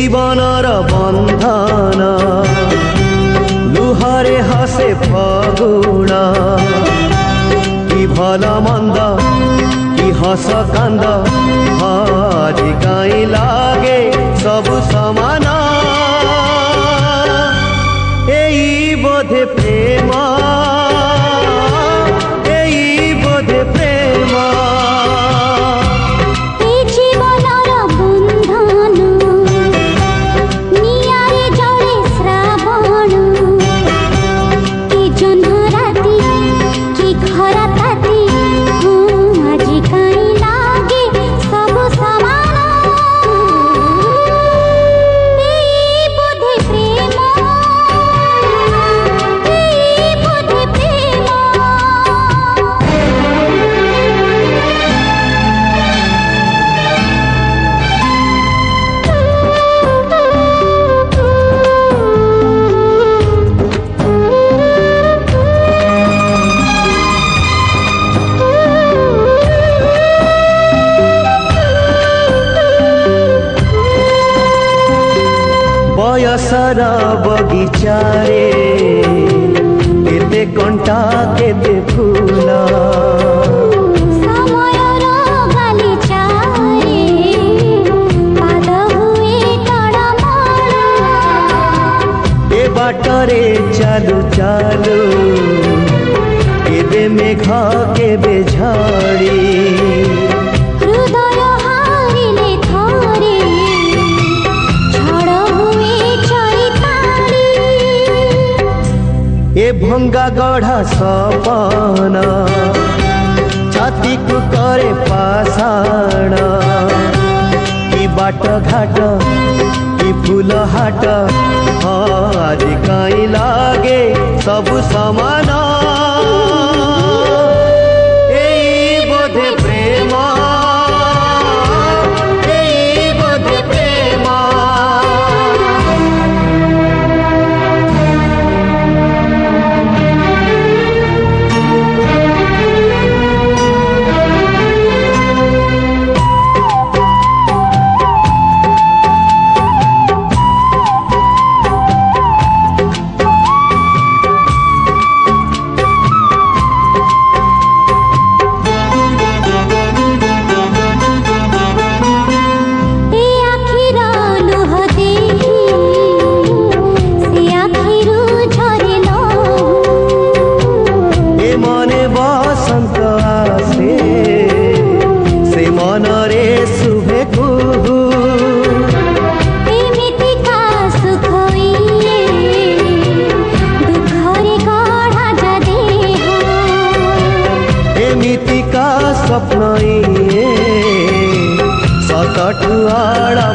जीवनर बंधन लुहरे हसे फगुण कि भल मंद कि हस कांद आज कहीं लागे सब समान एई बोधे प्रेम एई बोधे प्रेम बयसर बगीचारे केते कंटा केते फूल समयर गालिचारे पाद हुए टड़मड़ ए बाटरे चालू चालू केबे मेघ केबे झाड़ी ए भंगा गढ़ा सपना छाती को करे पाषाण कि बाट घाट कि फूल हाट आज कहीं लागे सब समान एई बोधे प्रेम एई बोधे प्रेम स्वप्न सतठुआड़ा